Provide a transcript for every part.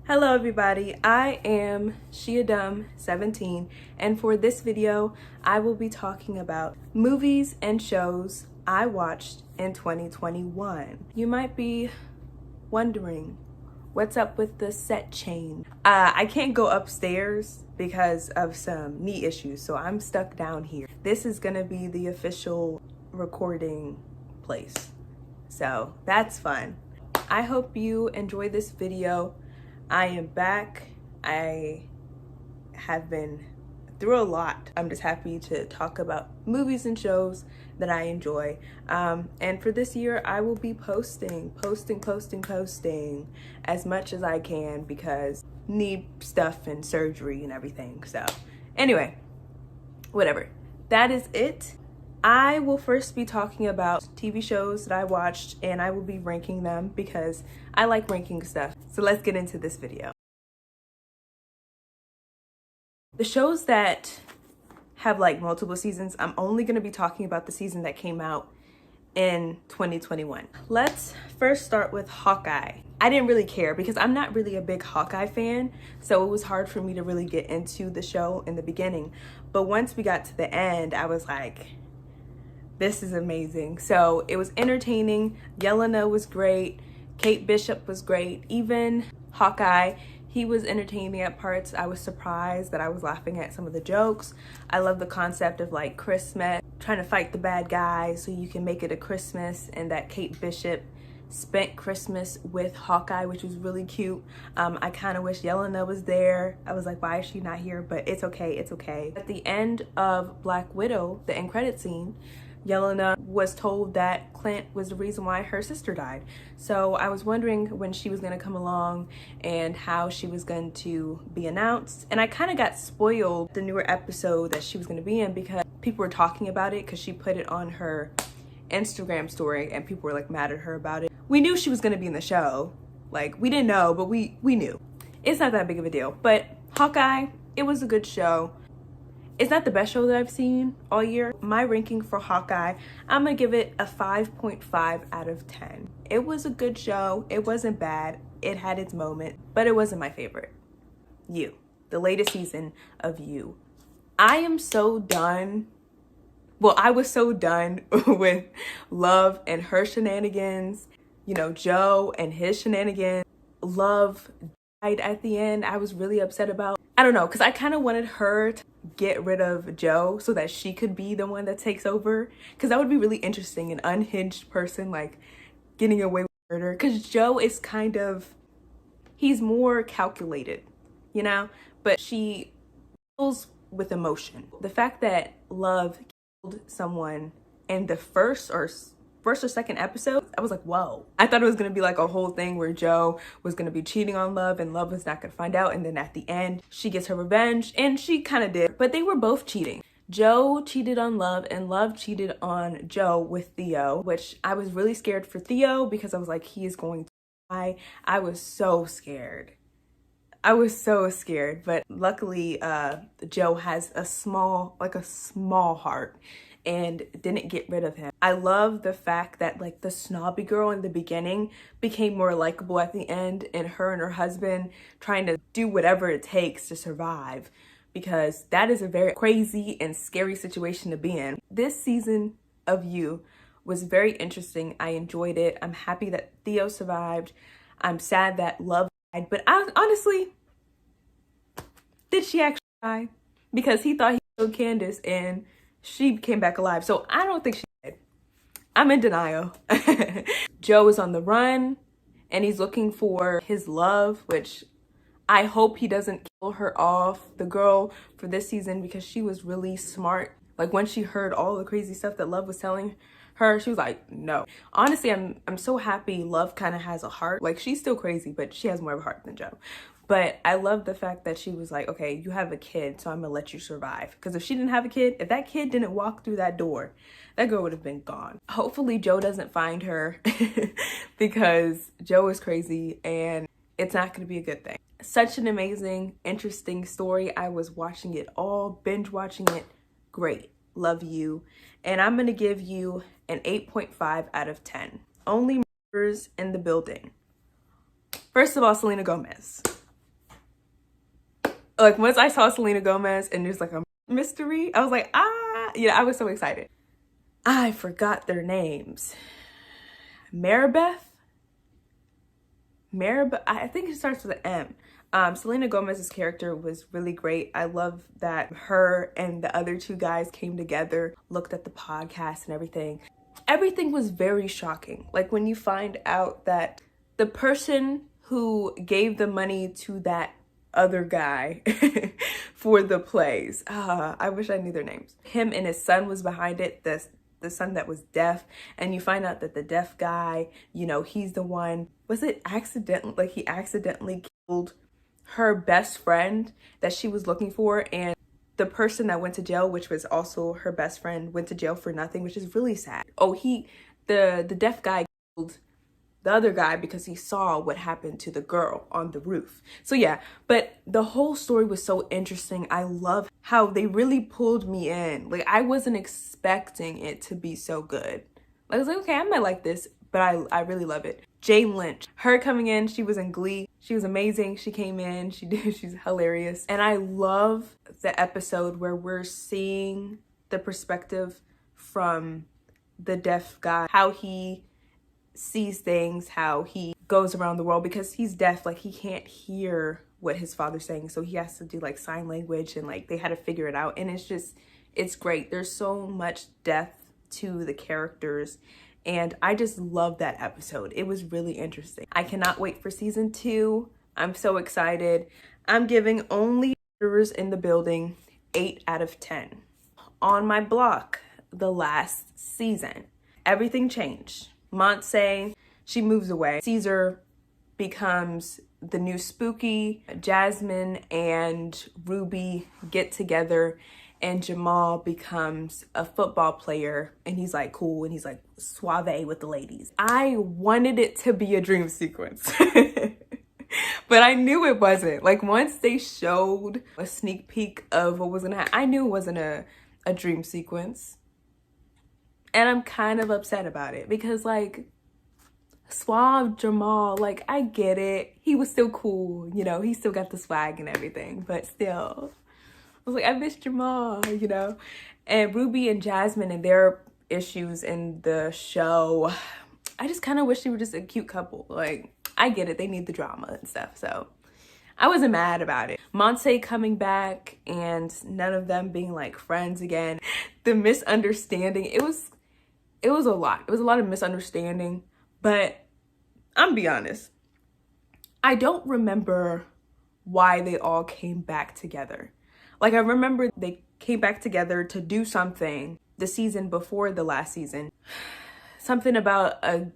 Hello everybody, I am Shiadum17 and for this video I will be talking about movies and shows I watched in 2021. You might be wondering what's up with the set change. I can't go upstairs because of some knee issues, so I'm stuck down here. This is gonna be the official recording place, so that's fun. I hope you enjoy this video. I am back. I have been through a lot. I'm just happy to talk about movies and shows that I enjoy. And for this year, I will be posting as much as I can because knee stuff and surgery and everything. So anyway, whatever. That is it. I will first be talking about TV shows that I watched and I will be ranking them because I like ranking stuff. So let's get into this video. The shows that have like multiple seasons, I'm only going to be talking about the season that came out in 2021. Let's first start with Hawkeye. I didn't really care because I'm not really a big Hawkeye fan, so it was hard for me to really get into the show in the beginning. But once we got to the end, I was like, this is amazing. So it was entertaining. Yelena was great. Kate Bishop was great. Even Hawkeye, he was entertaining at parts. I was surprised that I was laughing at some of the jokes. I love the concept of like Christmas, trying to fight the bad guy so you can make it a Christmas, and that Kate Bishop spent Christmas with Hawkeye, which was really cute. I kind of wish Yelena was there. I was like, why is she not here? But it's okay, it's okay. At the end of Black Widow, the end credit scene, Yelena was told that Clint was the reason why her sister died. So I was wondering when she was going to come along and how she was going to be announced. And I kind of got spoiled the newer episode that she was going to be in because people were talking about it because she put it on her Instagram story and people were like mad at her about it. We knew she was going to be in the show. Like, we didn't know, but we knew. It's not that big of a deal. But Hawkeye, it was a good show. It's not the best show that I've seen all year. My ranking for Hawkeye, I'm gonna give it a 5.5 out of 10. It was a good show. It wasn't bad. It had its moment, but it wasn't my favorite. You, the latest season of You. I am so done. Well, I was so done with Love and her shenanigans. You know, Joe and his shenanigans. Love died at the end. I was really upset about. I don't know, because I kind of wanted her to get rid of Joe so that she could be the one that takes over, because that would be really interesting, an unhinged person like getting away with murder, because Joe is kind of, he's more calculated, you know, but she deals with emotion. The fact that Love killed someone in the first or second episode, I was like, whoa. I thought it was gonna be like a whole thing where Joe was gonna be cheating on Love and Love was not gonna find out, and then at the end she gets her revenge, and she kind of did, but they were both cheating. Joe cheated on Love and Love cheated on Joe with Theo, which I was really scared for Theo because I was like, he is going to die. I was so scared. I was so scared, but luckily Joe has a small heart and didn't get rid of him. I love the fact that like the snobby girl in the beginning became more likable at the end, and her husband trying to do whatever it takes to survive, because that is a very crazy and scary situation to be in. This season of You was very interesting. I enjoyed it. I'm happy that Theo survived. I'm sad that Love died, but honestly, did she actually die? Because he thought he killed Candace and she came back alive. So I don't think she did. I'm in denial. Joe is on the run and he's looking for his love, which I hope he doesn't kill her off, the girl, for this season, because she was really smart. Like when she heard all the crazy stuff that Love was telling her, she was like, no. Honestly, I'm so happy Love kind of has a heart. Like, she's still crazy, but she has more of a heart than Joe. But I love the fact that she was like, okay, you have a kid, so I'm gonna let you survive. Because if she didn't have a kid, if that kid didn't walk through that door, that girl would have been gone. Hopefully Joe doesn't find her because Joe is crazy and it's not gonna be a good thing. Such an amazing, interesting story. I was watching it all, binge watching it. Great. Love You. And I'm gonna give you an 8.5 out of 10. Only murders in the building. First of all, Selena Gomez. Like once I saw Selena Gomez and there's like a mystery, I was like, ah, yeah, I was so excited. I forgot their names. Maribeth? I think it starts with an M. Selena Gomez's character was really great. I love that her and the other two guys came together, looked at the podcast and everything. Everything was very shocking. Like when you find out that the person who gave the money to that other guy for the plays, I wish I knew their names. Him and his son was behind it, the son that was deaf, and you find out that the deaf guy, you know, he's the one, was it accidentally, like he accidentally killed her best friend that she was looking for, and the person that went to jail, which was also her best friend, went to jail for nothing, which is really sad. Oh, the deaf guy killed the other guy because he saw what happened to the girl on the roof. So yeah, but the whole story was so interesting. I love how they really pulled me in. Like I wasn't expecting it to be so good. I was like, okay, I might like this, but I really love it. Jane Lynch, her coming in, she was in Glee. She was amazing. She came in, she's hilarious. And I love the episode where we're seeing the perspective from the deaf guy, how he sees things, how he goes around the world, because he's deaf, like he can't hear what his father's saying, so he has to do like sign language, and like they had to figure it out, and it's great. There's so much depth to the characters, and I just love that episode. It was really interesting. I cannot wait for season 2. I'm so excited. I'm giving Only Murders in the Building 8 out of 10. On my block, the last season, everything changed. Montse, she moves away. Caesar becomes the new Spooky. Jasmine and Ruby get together, and Jamal becomes a football player, and he's like cool, and he's like suave with the ladies. I wanted it to be a dream sequence. But I knew it wasn't. Like once they showed a sneak peek of what was gonna happen, I knew it wasn't a dream sequence. And I'm kind of upset about it because like suave Jamal, like I get it. He was still cool, you know, he still got the swag and everything, but still, I was like, I miss Jamal, you know? And Ruby and Jasmine and their issues in the show, I just kind of wish they were just a cute couple. Like, I get it, they need the drama and stuff, so I wasn't mad about it. Montse coming back and none of them being like friends again. The misunderstanding, it was a lot. It was a lot of misunderstanding, but I'm gonna be honest. I don't remember why they all came back together. Like I remember they came back together to do something the season before the last season. Something about a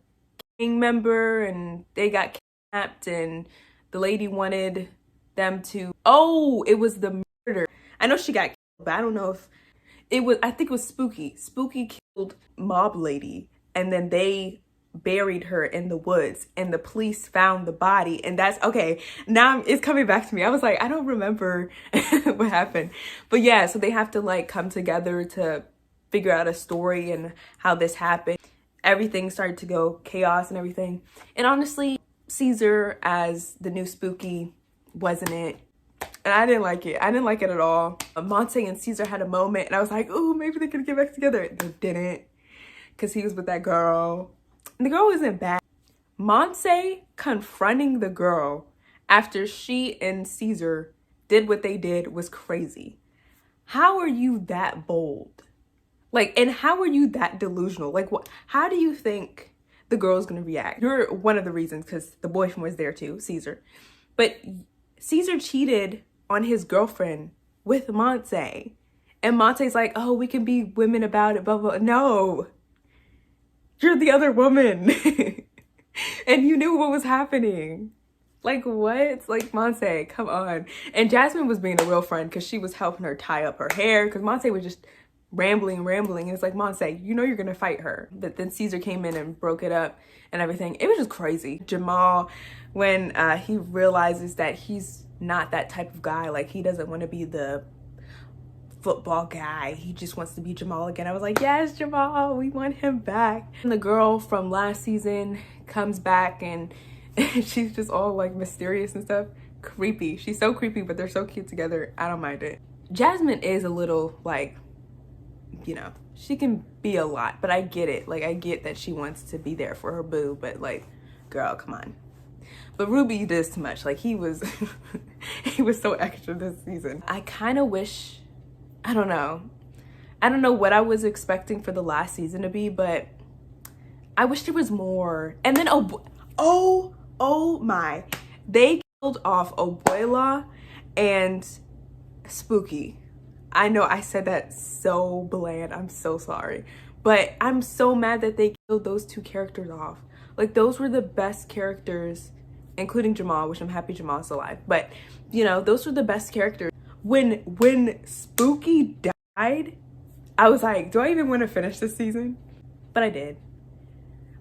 gang member and they got kidnapped and the lady wanted them to, oh, it was the murder. I know she got killed, but I don't know if it was, I think it was Spooky. Spooky killed Mob Lady, and then they buried her in the woods, and the police found the body, and that's, okay, now it's coming back to me. I was like, I don't remember what happened. But yeah, so they have to like come together to figure out a story and how this happened. Everything started to go chaos and everything. And honestly, Caesar as the new Spooky wasn't it. And I didn't like it. I didn't like it at all. Montse and Caesar had a moment and I was like, oh, maybe they could get back together. They didn't, because he was with that girl. And the girl wasn't bad. Montse confronting the girl after she and Caesar did what they did was crazy. How are you that bold? Like, and how are you that delusional? Like, what? How do you think the girl's gonna react? You're one of the reasons, because the boyfriend was there too, Caesar. But Caesar cheated on his girlfriend with Montse. And Monte's like, oh, we can be women about it, blah, blah. No, you're the other woman. And you knew what was happening. Like, what? Like, Montse, come on. And Jasmine was being a real friend because she was helping her tie up her hair, because Montse was just rambling. And it's like, Montse, you know you're gonna fight her. But then Caesar came in and broke it up and everything. It was just crazy. Jamal, when he realizes that he's not that type of guy, like he doesn't want to be the football guy, he just wants to be Jamal again. I was like, yes, Jamal, we want him back. And the girl from last season comes back and she's just all like mysterious and stuff. creepy. She's so creepy, but they're so cute together. I don't mind it. Jasmine is a little like, you know, she can be a lot, but I get it. Like, I get that she wants to be there for her boo, but like, girl, come on. But Ruby does too much. Like, he was he was so extra this season. I kind of wish, I don't know what I was expecting for the last season to be, but I wish there was more. And then oh my, they killed off Abuela and Spooky. I know I said that so bland, I'm so sorry, but I'm so mad that they killed those two characters off. Like, those were the best characters, including Jamal, which I'm happy Jamal's alive, but you know, those were the best characters. When Spooky died, I was like, do I even want to finish this season? But I did.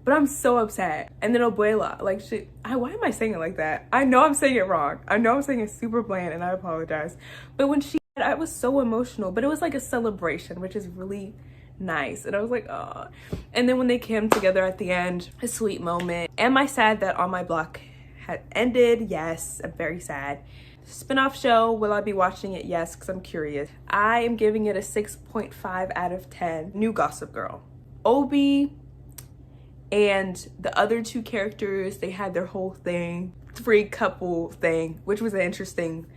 But I'm so upset. And then Abuela, like, why am I saying it like that? I know I'm saying it wrong. I know I'm saying it super bland, and I apologize. But when she died, I was so emotional, but it was like a celebration, which is really nice. And I was like, oh. And then when they came together at the end, a sweet moment. Am I sad that On My Block had ended? Yes, I'm very sad. Spin-off show, will I be watching it? Yes, because I'm curious. I am giving it a 6.5 out of 10. New Gossip Girl. Obi and the other two characters, they had their whole thing, free couple thing, which was an interesting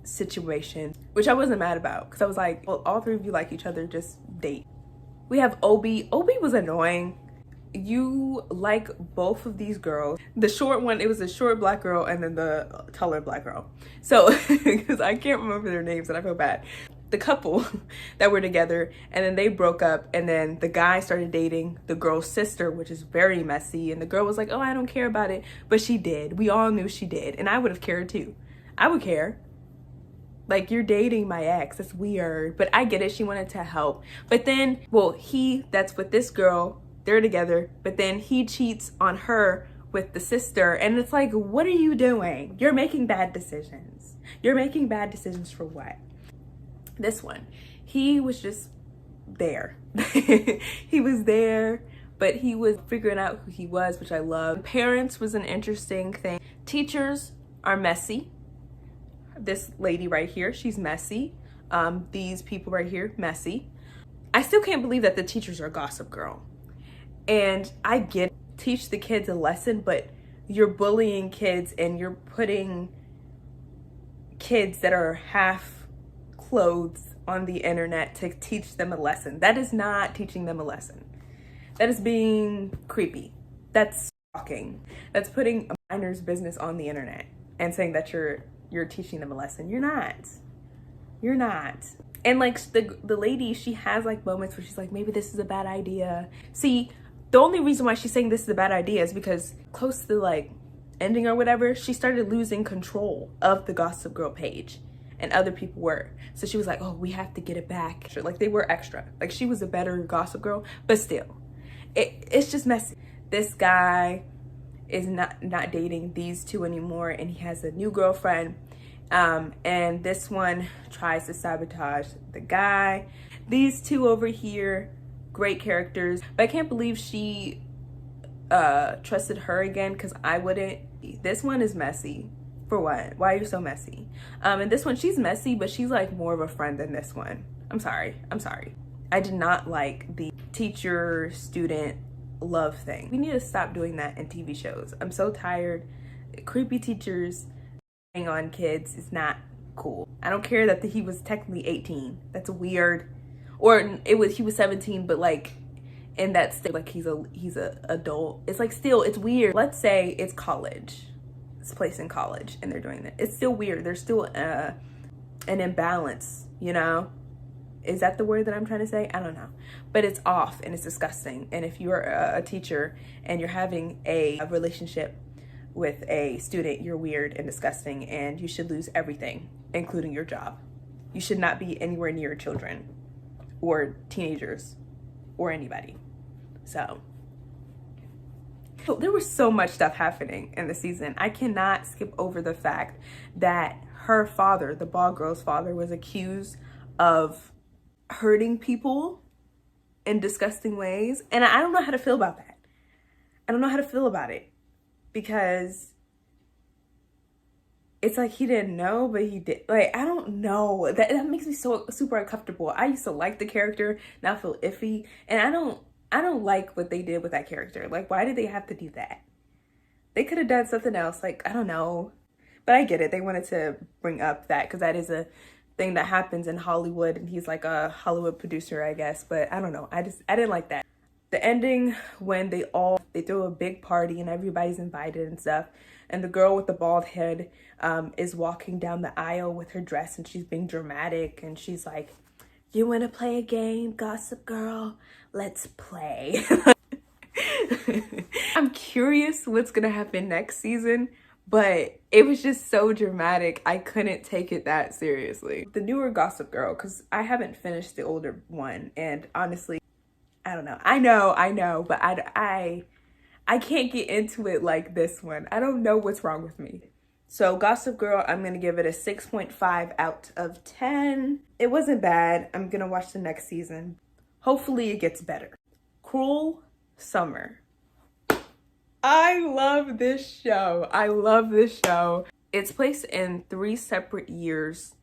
situation, which I wasn't mad about, because I was like, well, all three of you like each other, just date. We have Obi. Obi was annoying. You like both of these girls. The short one, it was a short black girl, and then the taller black girl. So, because I can't remember their names and I feel bad. The couple that were together, and then they broke up, and then the guy started dating the girl's sister, which is very messy, and the girl was like, oh, I don't care about it, but she did. We all knew she did, and I would have cared too. I would care. Like, you're dating my ex, that's weird, but I get it, she wanted to help. But then, well, that's with this girl, they're together, but then he cheats on her with the sister, and it's like, what are you doing? You're making bad decisions. You're making bad decisions for what? This one, he was just there. He was there, but he was figuring out who he was, which I love. Parents was an interesting thing. Teachers are messy. This lady right here, she's messy. These people right here, messy. I still can't believe that the teachers are Gossip Girl. And I get it, teach the kids a lesson, but you're bullying kids and you're putting kids that are half clothes on the internet to teach them a lesson. That is not teaching them a lesson. That is being creepy. That's stalking. That's putting a minor's business on the internet and saying that you're teaching them a lesson. You're not. You're not. And like the lady, she has like moments where she's like, maybe this is a bad idea. See, the only reason why she's saying this is a bad idea is because close to like ending or whatever, she started losing control of the Gossip Girl page. And other people were. So she was like, oh, we have to get it back. Like, they were extra. Like, she was a better Gossip Girl, but still, it's just messy. This guy is not dating these two anymore, and he has a new girlfriend. And this one tries to sabotage the guy. These two over here, great characters. But I can't believe she trusted her again, because I wouldn't. This one is messy. For what? Why are you so messy? And this one, she's messy, but she's like more of a friend than this one. I'm sorry. I did not like the teacher-student love thing. We need to stop doing that in TV shows. I'm so tired. Creepy teachers hang on kids is not cool. I don't care that he was technically 18. That's weird. Or he was 17, but like in that state, like he's a adult. It's like, still, it's weird. Let's say it's college. It's place in college and they're doing that. It's still weird. There's still an imbalance, you know? Is that the word that I'm trying to say? I don't know. But it's off and it's disgusting. And if you're a teacher and you're having a relationship with a student, you're weird and disgusting, and you should lose everything, including your job. You should not be anywhere near children or teenagers or anybody. So there was so much stuff happening in the season. I cannot skip over the fact that her father, the ball girl's father, was accused of hurting people in disgusting ways. And I don't know how to feel about that. I don't know how to feel about it, because it's like he didn't know, but he did. Like, I don't know. That makes me so super uncomfortable. I used to like the character, now I feel iffy. And I don't like what they did with that character. Like, why did they have to do that? They could have done something else. Like, I don't know. But I get it. They wanted to bring up that because that is a thing that happens in Hollywood, and he's like a Hollywood producer, I guess. But I don't know. I didn't like that. The ending when they throw a big party and everybody's invited and stuff, and the girl with the bald head is walking down the aisle with her dress, and she's being dramatic, and she's like, "You want to play a game, Gossip Girl? Let's play." I'm curious what's gonna happen next season, but it was just so dramatic. I couldn't take it that seriously. The newer Gossip Girl, because I haven't finished the older one, and honestly, I don't know. I know, but I can't get into it like this one. I don't know what's wrong with me. So Gossip Girl, I'm gonna give it a 6.5 out of 10. It wasn't bad. I'm gonna watch the next season. Hopefully it gets better. Cruel Summer. I love this show. I love this show. It's placed in 3 separate years,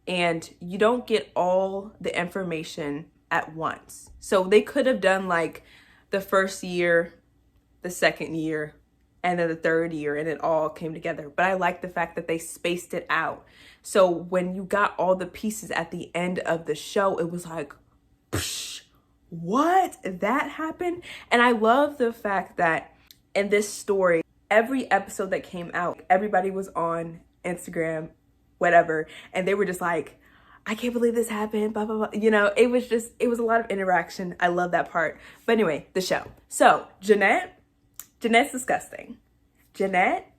and you don't get all the information at once. So they could have done like the first year, the second year, and then the third year, and it all came together. But I like the fact that they spaced it out. So when you got all the pieces at the end of the show, it was like, psh, what? That happened? And I love the fact that in this story, every episode that came out, everybody was on Instagram, whatever, and they were just like, I can't believe this happened, blah, blah, blah. You know, it was a lot of interaction. I love that part. But anyway, the show. So, Jeanette's disgusting. Jeanette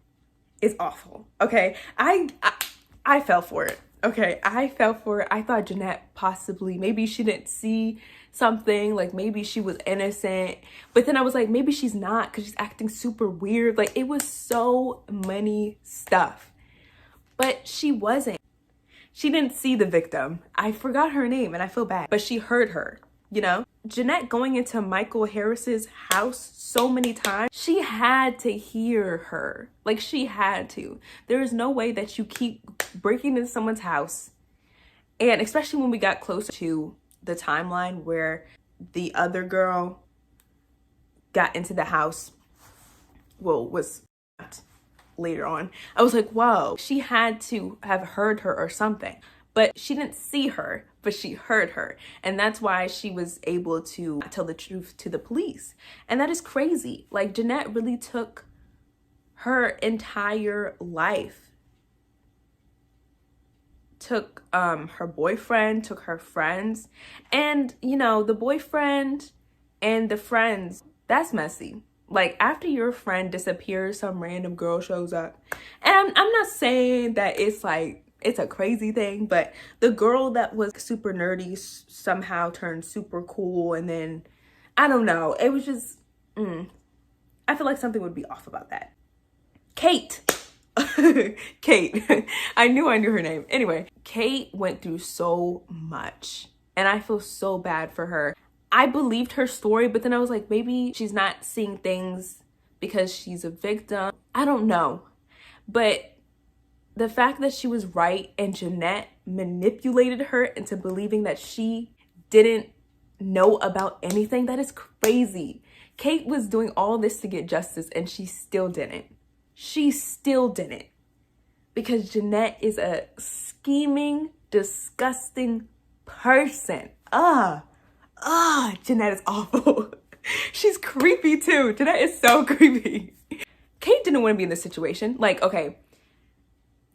is awful, okay? I fell for it, okay? I fell for it. I thought Jeanette possibly, maybe she didn't see something, like maybe she was innocent. But then I was like, maybe she's not because she's acting super weird. Like, it was so many stuff. But she wasn't. She didn't see the victim. I forgot her name and I feel bad, but she heard her, you know? Jeanette going into Michael Harris's house so many times, she had to hear her. Like, she had to. There is no way that you keep breaking into someone's house. And especially when we got closer to the timeline where the other girl got into the house, well, was later on, I was like, whoa, she had to have heard her or something. But she didn't see her, but she heard her. And that's why she was able to tell the truth to the police. And that is crazy. Like, Jeanette really took her entire life. Took her boyfriend, took her friends. And, you know, the boyfriend and the friends, that's messy. Like, after your friend disappears, some random girl shows up. And I'm not saying that it's like, it's a crazy thing, but the girl that was super nerdy somehow turned super cool. And then, I don't know, it was just, I feel like something would be off about that. Kate. Kate. I knew her name. Anyway, Kate went through so much, and I feel so bad for her. I believed her story, but then I was like, maybe she's not seeing things because she's a victim. I don't know. But the fact that she was right and Jeanette manipulated her into believing that she didn't know about anything, that is crazy. Kate was doing all this to get justice, and she still didn't. She still didn't. Because Jeanette is a scheming, disgusting person. Jeanette is awful. She's creepy too. Jeanette is so creepy. Kate didn't want to be in this situation. Like, okay,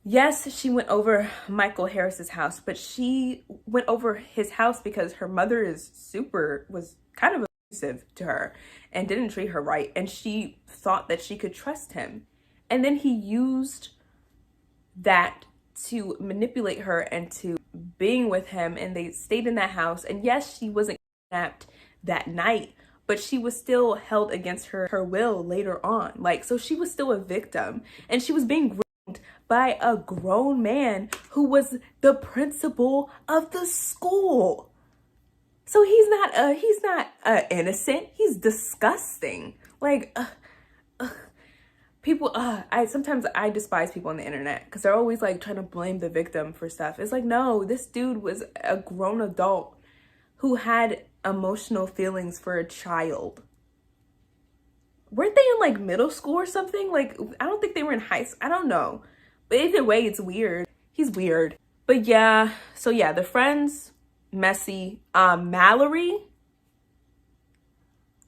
yes, she went over Michael Harris's house, but she went over his house because her mother was kind of abusive to her and didn't treat her right. And she thought that she could trust him. And then he used that to manipulate her into being with him, and they stayed in that house. And yes, she wasn't kidnapped that night, but she was still held against her will later on. Like, so she was still a victim, and she was being groomed by a grown man who was the principal of the school. So he's not innocent. He's disgusting. Like, people, I sometimes I despise people on the internet because they're always like trying to blame the victim for stuff. It's like, no, this dude was a grown adult who had emotional feelings for a child. Weren't they in like middle school or something? Like, I don't think they were in high school. I don't know. But either way, it's weird. He's weird. But yeah, so yeah, the friends, messy. Mallory,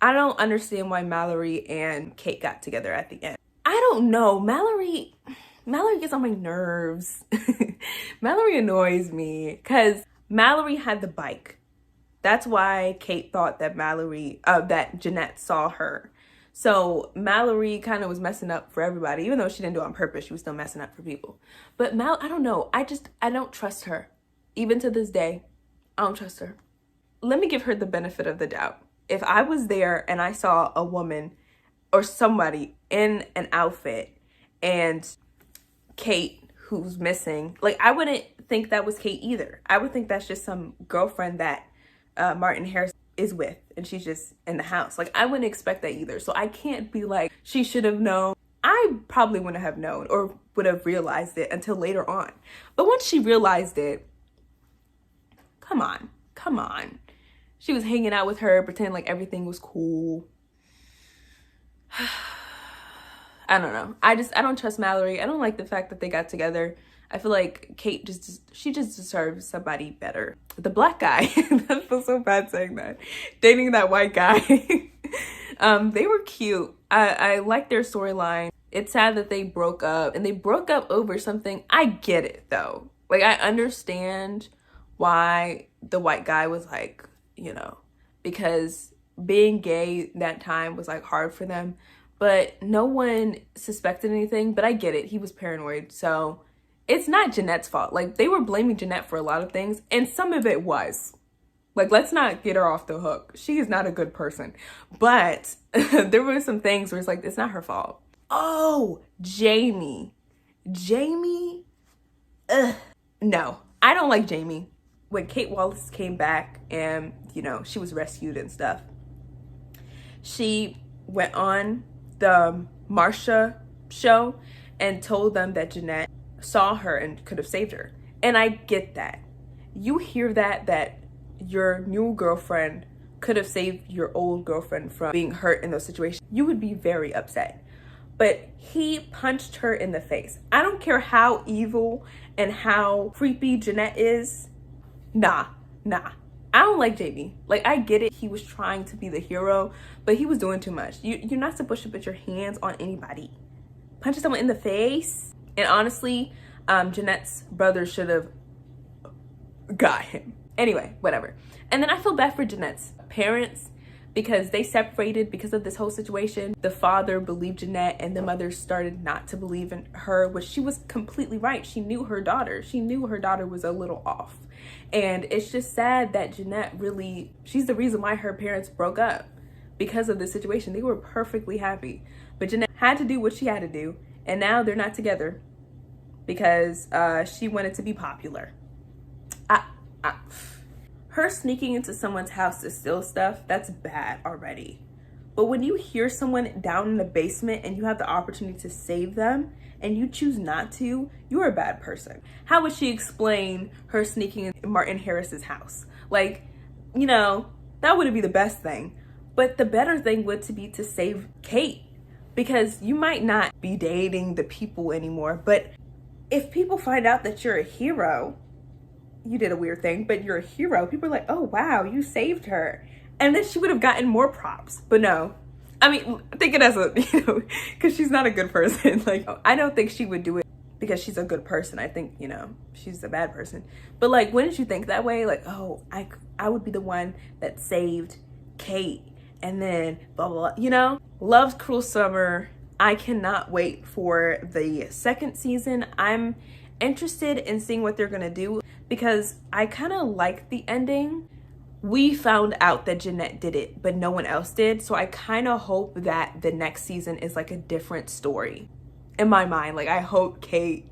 I don't understand why Mallory and Kate got together at the end. I don't know. Mallory gets on my nerves. Mallory annoys me because Mallory had the bike. That's why Kate thought that that Jeanette saw her. So Mallory kind of was messing up for everybody, even though she didn't do it on purpose. She was still messing up for people. But I don't know. I don't trust her. Even to this day, I don't trust her. Let me give her the benefit of the doubt. If I was there and I saw a woman or somebody in an outfit and Kate, who's missing, like, I wouldn't think that was Kate either. I would think that's just some girlfriend that Martin Harris is with and she's just in the house. Like, I wouldn't expect that either. So I can't be like, she should have known. I probably wouldn't have known or would have realized it until later on. But once she realized it, come on. She was hanging out with her, pretending like everything was cool. I don't know. I don't trust Mallory. I don't like the fact that they got together. I feel like Kate she just deserves somebody better. The black guy, that feels so bad saying that. Dating that white guy. They were cute. I like their storyline. It's sad that they broke up, and they broke up over something. I get it though. Like, I understand why the white guy was like, you know, because being gay that time was like hard for them, but no one suspected anything. But I get it. He was paranoid. So it's not Jeanette's fault. Like, they were blaming Jeanette for a lot of things, and some of it was. Like, let's not get her off the hook. She is not a good person. But there were some things where it's like, it's not her fault. Oh, Jamie. Ugh. No, I don't like Jamie. When Kate Wallace came back and, you know, she was rescued and stuff, she went on the Marsha show and told them that Jeanette saw her and could have saved her. And I get that. You hear that your new girlfriend could have saved your old girlfriend from being hurt in those situations. You would be very upset. But he punched her in the face. I don't care how evil and how creepy Jeanette is. Nah. I don't like Jamie. Like, I get it. He was trying to be the hero, but he was doing too much. You're not supposed to put your hands on anybody. Punching someone in the face. And honestly, Jeanette's brother should have got him. Anyway, whatever. And then I feel bad for Jeanette's parents because they separated because of this whole situation. The father believed Jeanette and the mother started not to believe in her, which she was completely right. She knew her daughter. She knew her daughter was a little off. And it's just sad that Jeanette she's the reason why her parents broke up because of this situation. They were perfectly happy. But Jeanette had to do what she had to do. And now they're not together because she wanted to be popular. Her sneaking into someone's house to steal stuff, that's bad already. But when you hear someone down in the basement and you have the opportunity to save them and you choose not to, you're a bad person. How would she explain her sneaking in Martin Harris's house? Like, you know, that wouldn't be the best thing. But the better thing would be to save Kate, because you might not be dating the people anymore. But if people find out that you're a hero, you did a weird thing, but you're a hero, people are like, oh wow, you saved her. And then she would have gotten more props. But no, I mean, think it as a, you know, because she's not a good person. Like, I don't think she would do it because she's a good person. I think, you know, she's a bad person. But like, wouldn't you think that way? Like, oh, I would be the one that saved Kate and then blah, blah, blah, you know? Love's Cruel Summer. I cannot wait for the second season. I'm interested in seeing what they're gonna do because I kind of like the ending. We found out that Jeanette did it, but no one else did. So I kind of hope that the next season is like a different story. In my mind, like, I hope Kate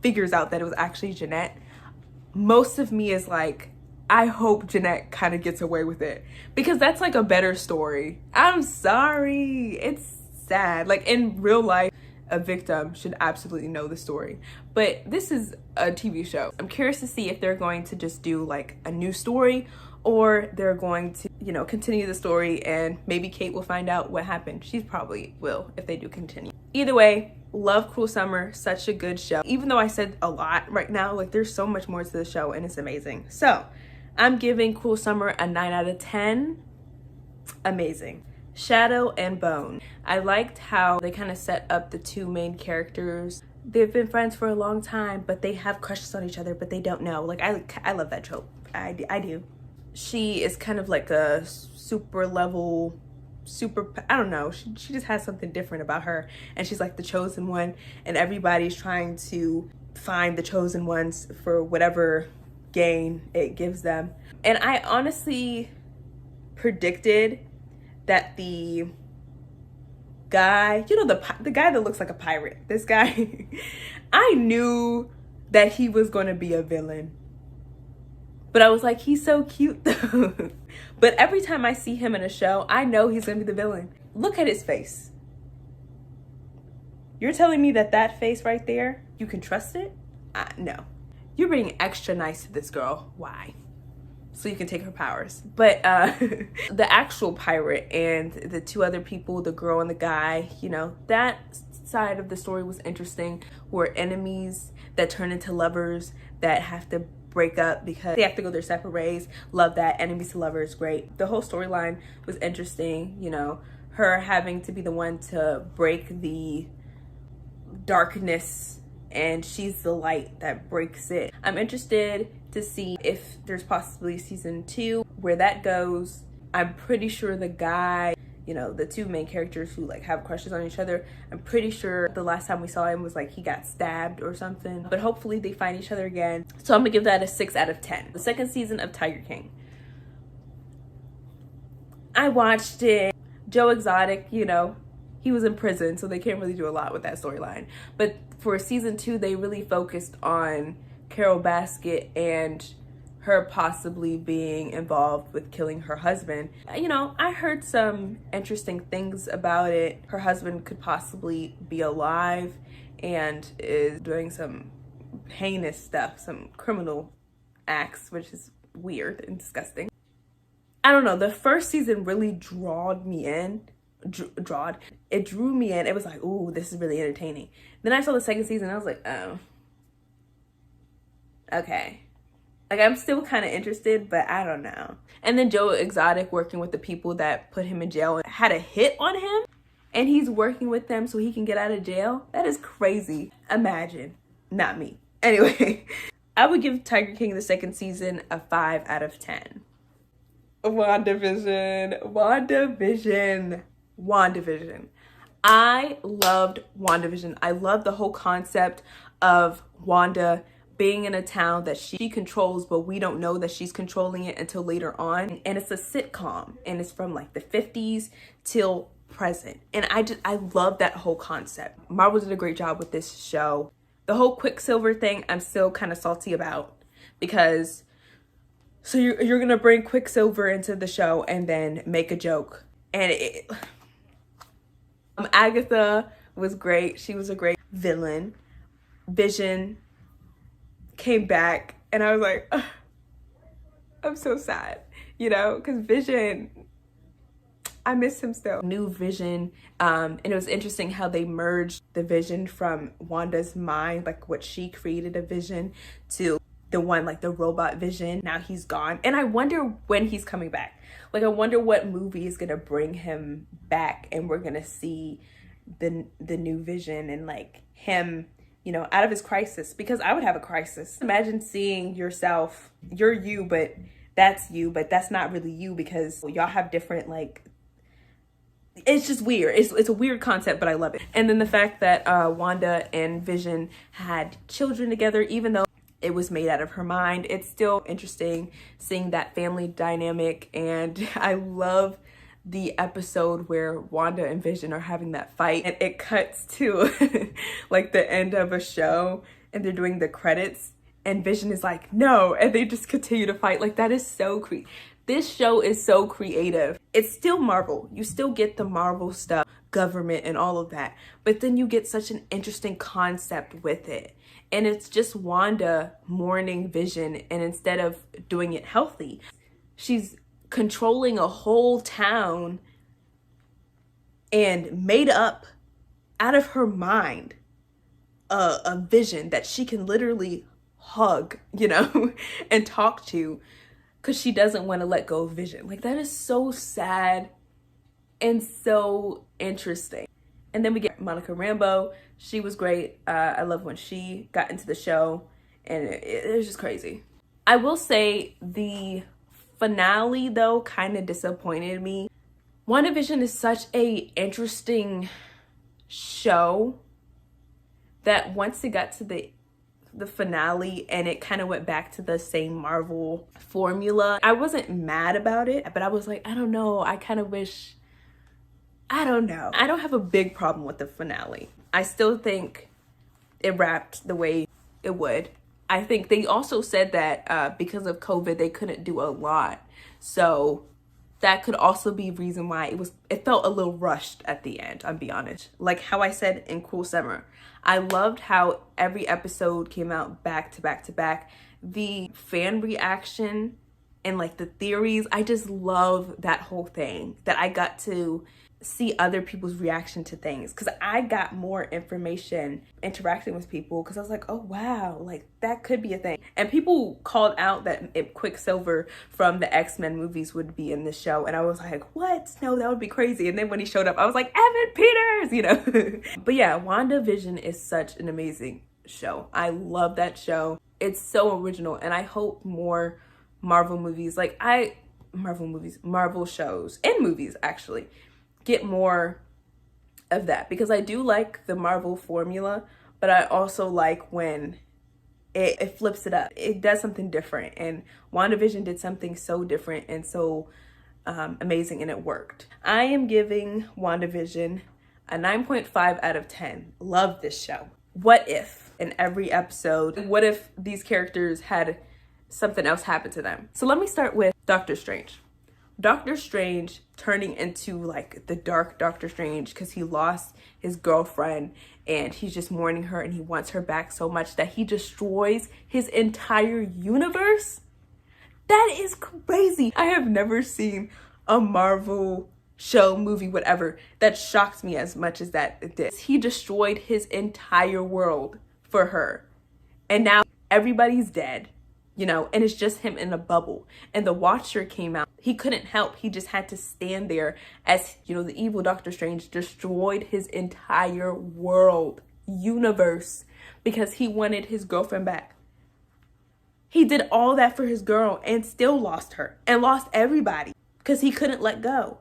figures out that it was actually Jeanette. Most of me is like, I hope Jeanette kind of gets away with it because that's like a better story. I'm sorry. It's sad. Like, in real life, a victim should absolutely know the story. But this is a TV show. I'm curious to see if they're going to just do like a new story, or they're going to, you know, continue the story and maybe Kate will find out what happened. She probably will if they do continue. Either way, love Cruel Summer, such a good show. Even though I said a lot right now, like there's so much more to the show and it's amazing. So I'm giving Cruel Summer a 9 out of 10. Amazing. Shadow and Bone. I liked how they kind of set up the two main characters. They've been friends for a long time, but they have crushes on each other, but they don't know. Like I love that trope. I do. She is kind of like a super level, I don't know, she just has something different about her, and she's like the chosen one, and everybody's trying to find the chosen ones for whatever gain it gives them. And I honestly predicted that the guy, you know, the guy that looks like a pirate, this guy, I knew that he was going to be a villain. But I was like, he's so cute though. But every time I see him in a show, I know he's gonna be the villain. Look at his face. You're telling me that that face right there, you can trust it? No. You're being extra nice to this girl. Why? So you can take her powers. But the actual pirate and the two other people, the girl and the guy, you know, that side of the story was interesting. Were enemies that turn into lovers that have to break up because they have to go their separate ways. Love that. Enemies to lovers, great. The whole storyline was interesting, you know, her having to be the one to break the darkness, and she's the light that breaks it. I'm interested to see if there's possibly season 2 where that goes. I'm pretty sure the guy, you know, the two main characters who like have crushes on each other, I'm pretty sure the last time we saw him was like he got stabbed or something, but hopefully they find each other again. So I'm gonna give that a 6 out of 10. The second season of Tiger King, I watched it. Joe Exotic, you know, he was in prison, so they can't really do a lot with that storyline. But for season 2, they really focused on Carol Basket and her possibly being involved with killing her husband. You know, I heard some interesting things about it. Her husband could possibly be alive and is doing some heinous stuff, some criminal acts, which is weird and disgusting. I don't know, the first season really drawed me in. It drew me in. It was like, ooh, this is really entertaining. Then I saw the second season, I was like, oh, okay. Like, I'm still kind of interested, but I don't know. And then Joe Exotic working with the people that put him in jail and had a hit on him, and he's working with them so he can get out of jail. That is crazy. Imagine. Not me. Anyway, I would give Tiger King the second season a 5 out of 10. WandaVision. I loved WandaVision. I love the whole concept of Wanda being in a town that she controls, but we don't know that she's controlling it until later on. And it's a sitcom, and it's from like the 50s till present. And I love that whole concept. Marvel did a great job with this show. The whole Quicksilver thing, I'm still kind of salty about, because so you're gonna bring Quicksilver into the show and then make a joke. And Agatha was great. She was a great villain. Vision came back, and I was like, ugh, I'm so sad, you know, because Vision, I miss him still. New Vision, and it was interesting how they merged the vision from Wanda's mind, like what she created a vision, to the one, like the robot Vision. Now he's gone, and I wonder when he's coming back. Like, I wonder what movie is gonna bring him back, and we're gonna see the new Vision and like him, you know, out of his crisis, because I would have a crisis. Imagine seeing yourself, you're you, but that's you, but that's not really you, because y'all have different, like, it's just weird. It's a weird concept, but I love it. And then the fact that Wanda and Vision had children together, even though it was made out of her mind, it's still interesting seeing that family dynamic. And I love the episode where Wanda and Vision are having that fight, and it cuts to like the end of a show, and they're doing the credits, and Vision is like, no, and they just continue to fight. Like, that is so this show is so creative. It's still Marvel. You still get the Marvel stuff government and all of that. But then you get such an interesting concept with it. And it's just Wanda mourning Vision, and instead of doing it healthy, she's controlling a whole town and made up out of her mind a Vision that she can literally hug, you know, and talk to, because she doesn't want to let go of Vision. Like, that is so sad and so interesting. And then we get Monica Rambeau. She was great. I love when she got into the show, and it was just crazy. I will say the finale, though, kind of disappointed me. WandaVision is such a interesting show that once it got to the finale and it kind of went back to the same Marvel formula, I wasn't mad about it, but I was like, I don't know. I kind of wish, I don't know. I don't have a big problem with the finale. I still think it wrapped the way it would. I think they also said that because of COVID, they couldn't do a lot. So that could also be reason why it felt a little rushed at the end, I'll be honest. Like how I said in Cruel Summer, I loved how every episode came out back to back to back. The fan reaction and like the theories, I just love that whole thing, that I got to see other people's reaction to things, because I got more information interacting with people, because I was like, oh wow, like that could be a thing. And people called out that Quicksilver from the X-Men movies would be in the show, and I was like, what? No, that would be crazy. And then when he showed up, I was like, Evan Peters, you know. But yeah, WandaVision is such an amazing show. I love that show. It's so original, and I hope more Marvel shows and movies actually get more of that, because I do like the Marvel formula, but I also like when it flips it up. It does something different, and WandaVision did something so different and so amazing, and it worked. I am giving WandaVision a 9.5 out of 10. Love this show. What if in every episode, what if these characters had something else happen to them? So let me start with Doctor Strange. Doctor Strange turning into like the dark Doctor Strange, because he lost his girlfriend and he's just mourning her and he wants her back so much that he destroys his entire universe. That is crazy. I have never seen a Marvel show, movie, whatever, that shocked me as much as that it did. He destroyed his entire world for her, and now everybody's dead, you know, and it's just him in a bubble. And the Watcher came out. He couldn't help. He just had to stand there as, you know, the evil Doctor Strange destroyed his entire world, universe, because he wanted his girlfriend back. He did all that for his girl and still lost her and lost everybody because he couldn't let go.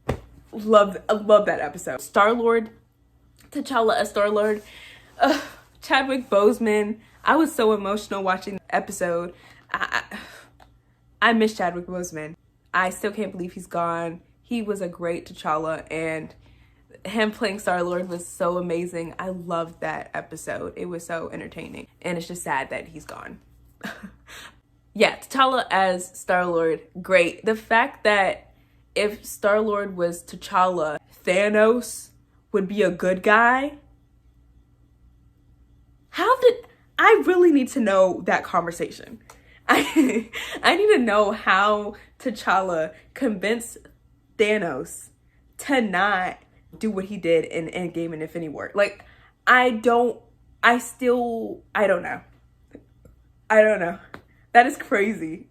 I love that episode. Star-Lord, T'Challa as Star-Lord, Chadwick Boseman. I was so emotional watching the episode. I miss Chadwick Boseman. I still can't believe he's gone. He was a great T'Challa, and him playing Star-Lord was so amazing. I loved that episode. It was so entertaining, and it's just sad that he's gone. Yeah, T'Challa as Star-Lord, great. The fact that if Star-Lord was T'Challa, Thanos would be a good guy. I really need to know that conversation. I need to know how T'Challa convinced Thanos to not do what he did in Endgame and Infinity War. Like, I don't know. That is crazy.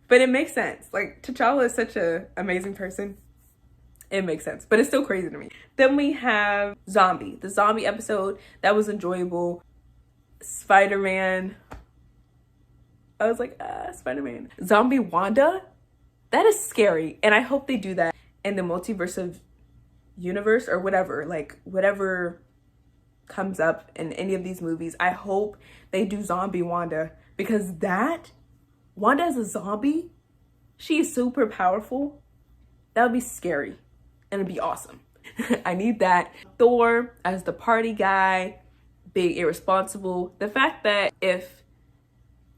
But it makes sense. Like, T'Challa is such an amazing person. It makes sense, but it's still crazy to me. Then we have Zombie. The Zombie episode, that was enjoyable. Spider-Man. I was like, Spider-Man. Zombie Wanda, that is scary. And I hope they do that in the multiverse of universe or whatever. Like, whatever comes up in any of these movies, I hope they do Zombie Wanda. Because Wanda as a zombie, she is super powerful. That would be scary. And it'd be awesome. I need that. Thor as the party guy, being irresponsible. The fact that if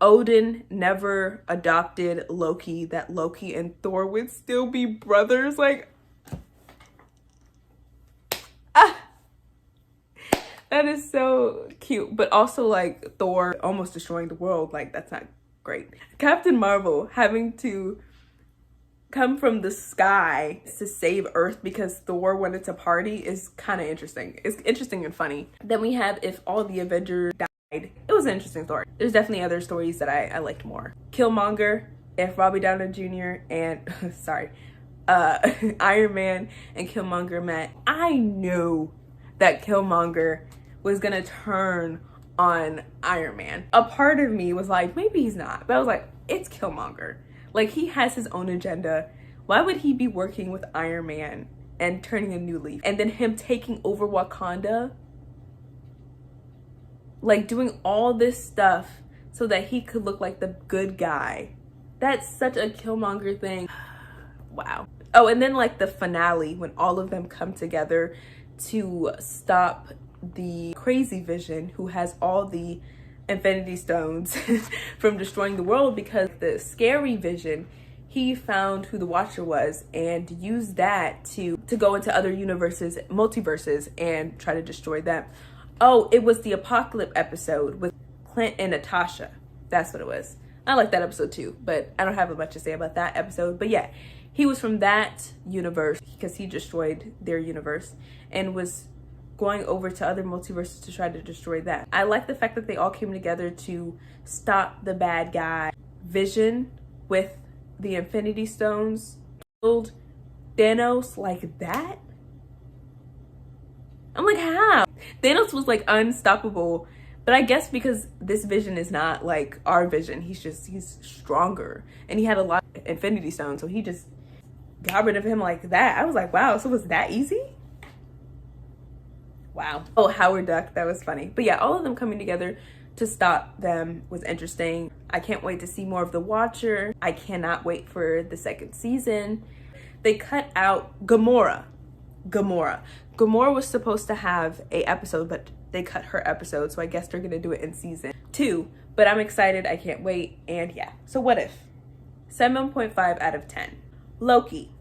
Odin never adopted Loki, that Loki and Thor would still be brothers. Like, That is so cute. But also like Thor almost destroying the world. Like that's not great. Captain Marvel having to come from the sky to save Earth because Thor wanted to party is kind of interesting. It's interesting and funny. Then we have if all the Avengers died. It was an interesting story. There's definitely other stories that I liked more. Killmonger, if Robbie Downey Jr. and sorry, Iron Man and Killmonger met. I knew that Killmonger was gonna turn on Iron Man. A part of me was like, maybe he's not, but I was like, it's Killmonger. Like, he has his own agenda. Why would he be working with Iron Man and turning a new leaf? And then him taking over Wakanda, like doing all this stuff so that he could look like the good guy. That's such a Killmonger thing. Wow. Oh, and then like the finale when all of them come together to stop the crazy Vision who has all the Infinity Stones from destroying the world, because the scary Vision, he found who the Watcher was and used that to go into other universes, multiverses, and try to destroy them. Oh, it was the Apocalypse episode with Clint and Natasha. That's what it was. I like that episode too, but I don't have much to say about that episode. But yeah, he was from that universe because he destroyed their universe and was going over to other multiverses to try to destroy that. I like the fact that they all came together to stop the bad guy. Vision with the Infinity Stones killed Thanos like that. I'm like, how? Thanos was like unstoppable, but I guess because this Vision is not like our Vision, he's stronger, and he had a lot of Infinity Stones, so he just got rid of him like that. I was like, wow, so was that easy? Wow. Oh, Howard Duck, that was funny. But yeah, all of them coming together to stop them was interesting. I can't wait to see more of the Watcher. I cannot wait for the second season. They cut out Gamora. Gamora was supposed to have a episode, but they cut her episode, so I guess they're gonna do it in season 2. But I'm excited, I can't wait, and yeah. So what if? 7.5 out of 10. Loki.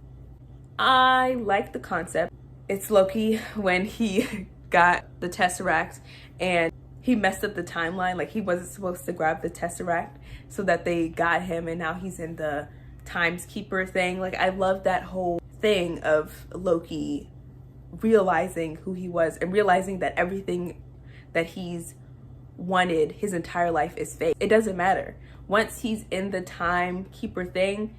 I like the concept. It's Loki when he got the Tesseract and he messed up the timeline. Like, he wasn't supposed to grab the Tesseract, so that they got him, and now he's in the Times Keeper thing. Like, I love that whole thing of Loki realizing who he was and realizing that everything that he's wanted his entire life is fake. It doesn't matter. Once he's in the Time Keeper thing,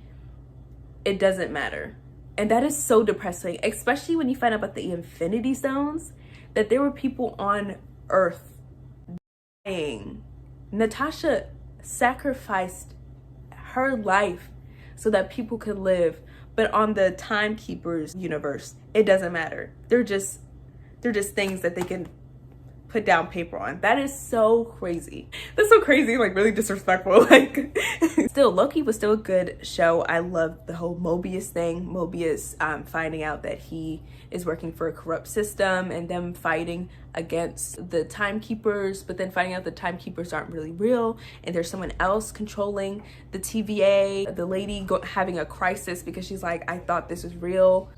it doesn't matter. And that is so depressing, especially when you find out about the Infinity Stones, that there were people on Earth dying. Natasha sacrificed her life so that people could live. But on the Timekeepers universe, it doesn't matter. They're just things that they can put down paper on. That is so crazy. That's so crazy, like really disrespectful. Like, still, Loki was still a good show. I loved the whole Mobius thing. Mobius finding out that he is working for a corrupt system, and them fighting against the Timekeepers, but then finding out the Timekeepers aren't really real, and there's someone else controlling the TVA. The lady having a crisis because she's like, I thought this was real,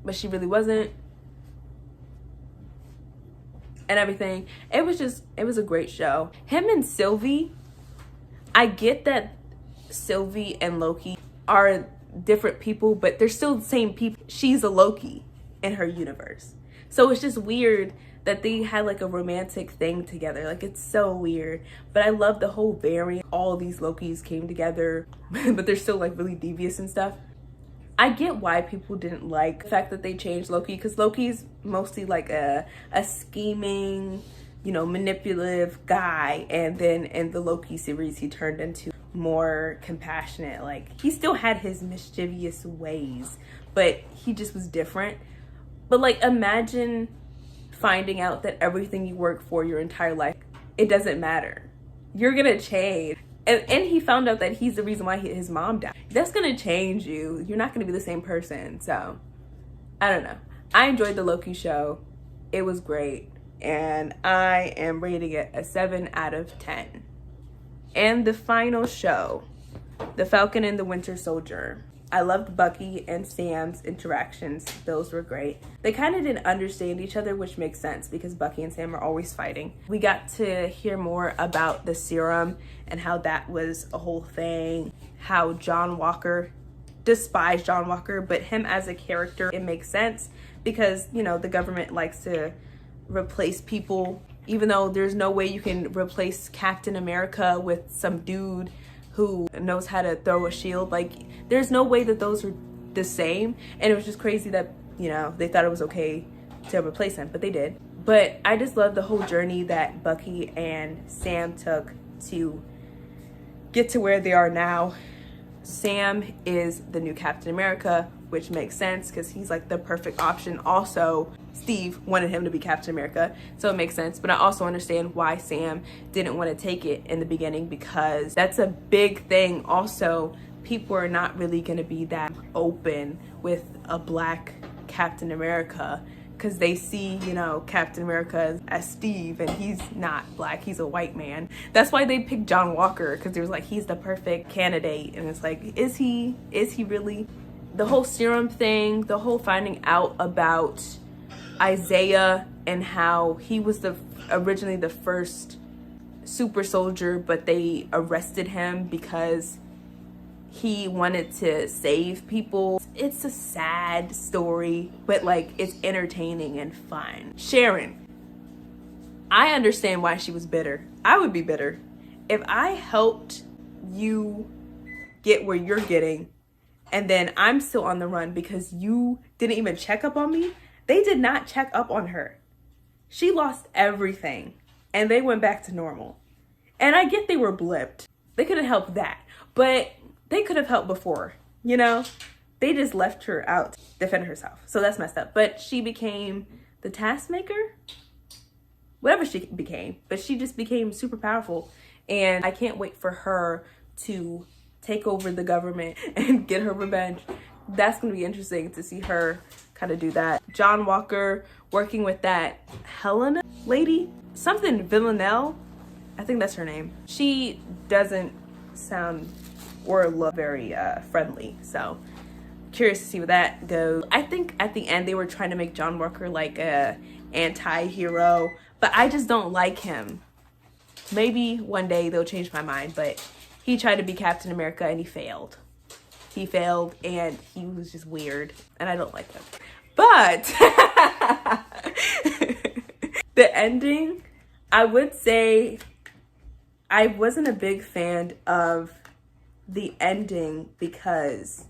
but she really wasn't. And everything. It was a great show. Him and Sylvie, I get that Sylvie and Loki are different people, but they're still the same people. She's a Loki in her universe. So it's just weird that they had like a romantic thing together. Like, it's so weird. But I love the whole variant. All these Lokis came together, but they're still like really devious and stuff. I get why people didn't like the fact that they changed Loki, because Loki's mostly like a scheming, you know, manipulative guy, and then in the Loki series he turned into more compassionate. Like, he still had his mischievous ways, but he just was different. But like, imagine finding out that everything you work for your entire life, it doesn't matter. You're gonna change. And he found out that he's the reason why his mom died. That's gonna change you. You're not gonna be the same person. So, I don't know. I enjoyed the Loki show. It was great. And I am rating it a 7 out of 10. And the final show, The Falcon and the Winter Soldier. I loved Bucky and Sam's interactions. Those were great. They kind of didn't understand each other, which makes sense because Bucky and Sam are always fighting. We got to hear more about the serum and how that was a whole thing. How John Walker, despise John Walker, but him as a character, it makes sense because, you know, the government likes to replace people, even though there's no way you can replace Captain America with some dude who knows how to throw a shield. Like, there's no way that those are the same. And it was just crazy that, you know, they thought it was okay to replace him, but they did. But I just love the whole journey that Bucky and Sam took to get to where they are now. Sam is the new Captain America, which makes sense because he's like the perfect option. Also, Steve wanted him to be Captain America, so it makes sense. But I also understand why Sam didn't want to take it in the beginning, because that's a big thing. Also, people are not really going to be that open with a black Captain America because they see, you know, Captain America as Steve, and he's not black, he's a white man. That's why they picked John Walker, because they was like, he's the perfect candidate. And it's like, is he really? The whole serum thing, the whole finding out about Isaiah and how he was originally the first super soldier, but they arrested him because he wanted to save people. It's a sad story, but like, it's entertaining and fun. Sharon, I understand why she was bitter. I would be bitter. If I helped you get where you're getting, and then I'm still on the run because you didn't even check up on me. They did not check up on her. She lost everything, and they went back to normal. And I get they were blipped. They could have helped that, but they could have helped before, you know? They just left her out to defend herself. So that's messed up. But she became the taskmaker? Whatever she became. But she just became super powerful. And I can't wait for her to take over the government and get her revenge. That's going to be interesting to see her kind of do that. John Walker working with that Helena lady? Something Villanelle? I think that's her name. She doesn't sound or look very friendly, so curious to see where that goes. I think at the end they were trying to make John Walker like a anti-hero, but I just don't like him. Maybe one day they'll change my mind, but he tried to be Captain America and he failed. He failed and he was just weird and I don't like him. But the ending, I would say I wasn't a big fan of the ending because,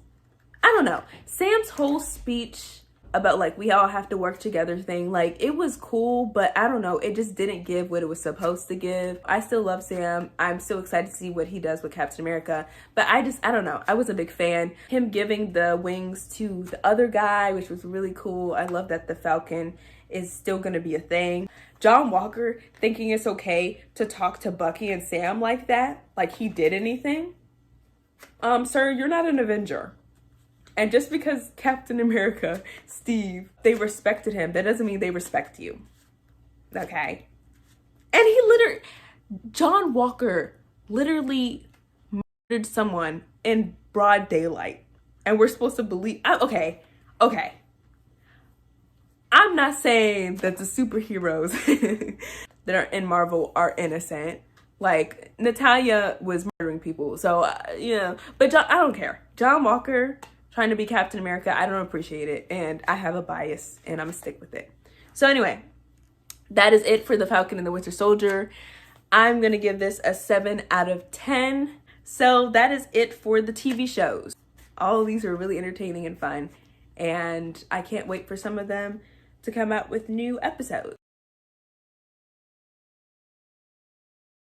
I don't know, Sam's whole speech about like we all have to work together thing, like it was cool, but I don't know, it just didn't give what it was supposed to give. I still love Sam. I'm so excited to see what he does with Captain America, but I don't know, I was a big fan. Him giving the wings to the other guy, which was really cool. I love that the Falcon is still gonna be a thing. John Walker thinking it's okay to talk to Bucky and Sam like that, like he did anything. Sir, you're not an Avenger. And just because Captain America, Steve, they respected him, that doesn't mean they respect you. Okay? And he literally, John Walker literally murdered someone in broad daylight. And we're supposed to believe, okay. I'm not saying that the superheroes that are in Marvel are innocent. Like, Natalia was murdering people, so, you know. But I don't care. John Walker trying to be Captain America, I don't appreciate it. And I have a bias, and I'm gonna stick with it. So anyway, that is it for The Falcon and the Winter Soldier. I'm gonna give this a 7 out of 10. So that is it for the TV shows. All of these are really entertaining and fun. And I can't wait for some of them to come out with new episodes.